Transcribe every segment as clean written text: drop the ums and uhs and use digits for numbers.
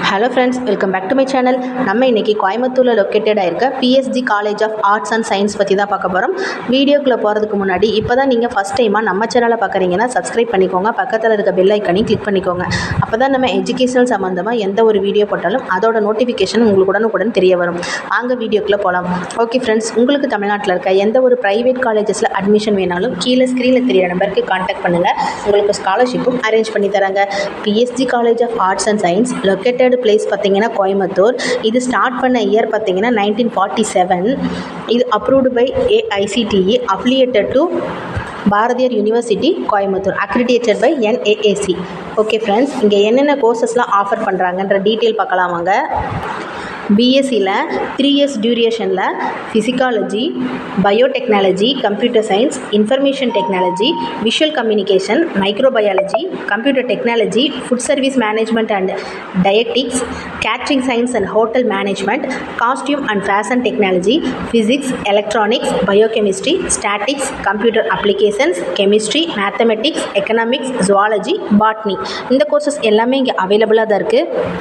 Hello friends, welcome back to my channel. நம்ம இன்றைக்கி கோயம்புத்தூரில் லொக்கேட்டடாக இருக்க PSG college of arts and science பற்றி தான் பார்க்க போகிறோம். வீடியோக்குள்ளே போகிறதுக்கு முன்னாடி இப்போ தான் நீங்கள் ஃபஸ்ட் டைமாக நம்ம சேனலை பார்க்குறீங்கன்னா சப்ஸ்கிரைப் பண்ணிக்கோங்க. பக்கத்தில் இருக்க பெல் ஐக்கனையும் கிளிக் பண்ணிக்கோங்க. அப்போ தான் நம்ம எஜுகேஷனல் சம்மந்தமாக எந்த ஒரு வீடியோ போட்டாலும் அதோட நோட்டிஃபிகேஷன் உங்களுக்கு உடனுக்குடன் தெரிய வரும். வாங்க வீடியோக்குள்ளே போகலாம். ஓகே ஃப்ரெண்ட்ஸ், உங்களுக்கு தமிழ்நாட்டில் இருக்க எந்த ஒரு ப்ரைவேட் காலேஜஸில் அட்மிஷன் வேணாலும் கீழே ஸ்க்ரீனில் தெரியிற நம்பருக்கு கான்டாக்ட் பண்ணுங்கள். உங்களுக்கு ஸ்காலர்ஷிப்பும் அரேஞ்ச் பண்ணி தராங்க. PSG college of arts and science located place பார்த்தீங்கன்னா கோயம்புத்தூர். இது ஸ்டார்ட் பண்ண இயர் பார்த்தீங்கன்னா 1947. இது approved by AICTE, affiliated to Bharathiar university Coimbatore, accredited by NAAC. Okay friends, இங்கே என்னென்ன கோர்சஸ்லாம் ஆஃபர் பண்ணுறாங்கன்ற டீட்டெயில் பார்க்கலாம் வாங்க. பிஎஸ்சியில் 3 years டியூரேஷனில் psychology, biotechnology, computer science, information technology, visual communication, microbiology, computer technology, food service management and dietetics, catering science and hotel management, costume and fashion technology, physics, electronics, biochemistry, statistics, computer applications, chemistry, mathematics, economics, zoology, botany. இந்த courses எல்லாமே இங்கே அவைலபிளாக தான் இருக்குது.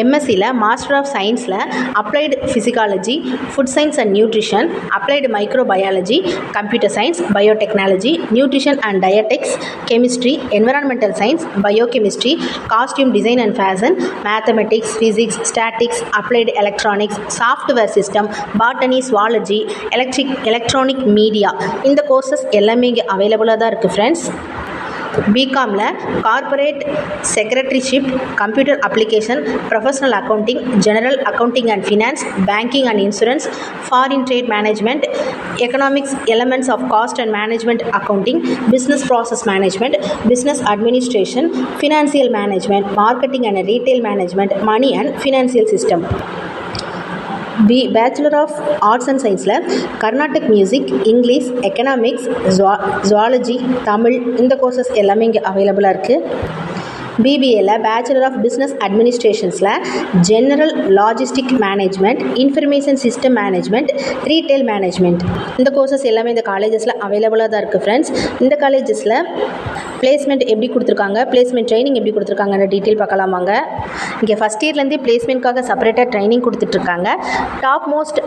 எம்எஸ்சியில் master of சயின்ஸில் applied psychology, food science and nutrition, applied microbiology, computer science, biotechnology, nutrition and dietetics, chemistry, environmental science, biochemistry, costume design and fashion, mathematics, physics, statistics, applied electronics, software system, botany, zoology, electronic media. இந்த courses எல்லாமே இங்கே அவைலபிளாக தான் இருக்குது friends. பிகாமில் corporate secretaryship, computer application, professional accounting, general accounting and finance, banking and insurance, foreign trade management, economics, elements of cost and management accounting, business process management, business administration, financial management, marketing and retail management, money and financial system. Bachelor of arts and சயின்ஸில் Carnatic music, English, economics, zoology, Tamil. இந்த courses எல்லாமே இங்கே அவைலபிளாக இருக்குது. பிபிஏல bachelor of business அட்மினிஸ்ட்ரேஷன்ஸில் general logistic management, information system management, retail management. இந்த courses எல்லாமே இந்த காலேஜஸில் அவைலபிளாக தான் இருக்குது ஃப்ரெண்ட்ஸ். இந்த காலேஜஸில் பிளேஸ்மெண்ட் எப்படி கொடுத்துருக்காங்க, பிளேஸ்மெண்ட் ட்ரைனிங் எப்படி கொடுத்துருக்காங்கன்ற டீட்டெயில் பார்க்கலாமாங்க. இங்கே ஃபஸ்ட் இயர்லேருந்தே பிளேஸ்மெண்ட்காக செப்பரேட்டாக ட்ரைனிங் கொடுத்துட்ருக்காங்க. டாப் மோஸ்ட்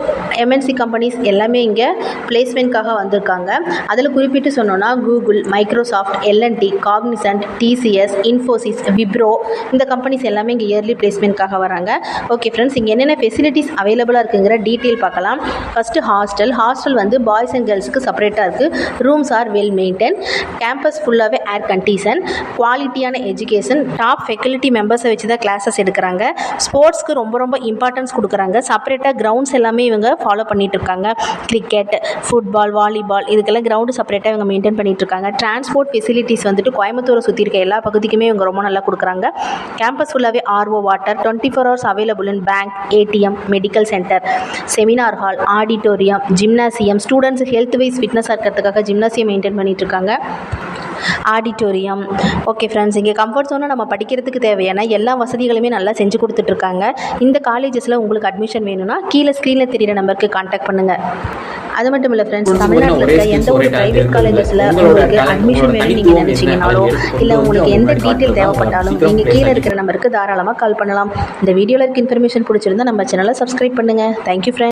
MNC கம்பெனிஸ் எல்லாமே இங்கே பிளேஸ்மெண்ட்காக வந்திருக்காங்க. அதில் குறிப்பிட்டு சொன்னோன்னா Google, Microsoft, L&T, Cognizant, TCS, Infosys, Wipro. இந்த கம்பெனிஸ் எல்லாமே இங்கே இயர்லி பிளேஸ்மெண்ட்காக வராங்க. ஓகே ஃப்ரெண்ட்ஸ், இங்கே என்னென்ன ஃபெசிலிட்டிஸ் அவைலபிளாக இருக்குங்கிற டீட்டெயில் பார்க்கலாம். ஃபஸ்ட்டு ஹாஸ்டல் வந்து பாய்ஸ் அண்ட் கேர்ள்ஸுக்கு செப்பரேட்டாக இருக்குது. Rooms R well maintain. Campus ஃபுல்லாகவே ஏர் கண்டிஷன், குவாலிட்டியான எஜுகேஷன், டாப் ஃபெக்கல்ட்டி மெம்பர்ஸை வச்சு தான் கிளாஸஸ் எடுக்கிறாங்க. ஸ்போர்ட்ஸ்க்கு ரொம்ப இம்பார்ட்டன்ஸ் கொடுக்குறாங்க. செப்பரேட்டாக கிரவுண்ட்ஸ் எல்லாமே இவங்க ஃபாலோ பண்ணிட்டு இருக்காங்க. கிரிக்கெட், ஃபுட்பால், வாலிபால், இதுக்கெல்லாம் கிரவுண்டு செப்பரேட்டாக இவங்க மெயின்டைன் பண்ணிட்டு இருக்காங்க. டிரான்ஸ்போர்ட் ஃபெசிலிட்டிஸ் வந்துட்டு கோயம்புத்தூரை சுற்றி இருக்க எல்லா பகுதிக்குமே இவங்க ரொம்ப நல்லா கொடுக்குறாங்க. கேம்பஸ் ஃபுல்லாகவே RO water, 24 hours available in bank, ATM, medical centre, seminar hall, auditorium, gymnasium. Students health wise ஃபிட்னஸாக இருக்கிறதுக்காக ஜிம்னாசியம் மெயின்டைன் பண்ணிட்டு இருக்காங்க. ஆடிட்டோரியம். ஓகே ஃப்ரெண்ட்ஸ், இங்கே கம்ஃபர்ட் ஜோனில் நம்ம படிக்கிறதுக்கு தேவையான எல்லா வசதிகளுமே நல்லா செஞ்சு கொடுத்துட்ருக்காங்க. இந்த காலேஜஸில் உங்களுக்கு அட்மிஷன் வேணும்னா கீழே ஸ்க்ரீனில் தெரியிற நம்பருக்கு கான்டாக்ட் பண்ணுங்கள். அது மட்டும் இல்லை ஃப்ரெண்ட்ஸ், தமிழ்நாட்டில் இருக்க எந்த ஒரு ப்ரைவேட் காலேஜஸில் உங்களுக்கு அட்மிஷன் வேணும்னு நீங்கள் நினச்சிங்கனாலோ இல்லை உங்களுக்கு எந்த டீட்டெயில் தேவைப்பட்டாலும் நீங்கள் கீழே இருக்கிற நம்பருக்கு தாராளமாக கால் பண்ணலாம். இந்த வீடியோவில் இருக்க இன்ஃபர்மேஷன் பிடிச்சிருந்தா நம்ம சேனலை சப்ஸ்கிரைப் பண்ணுங்கள். Thank you friends.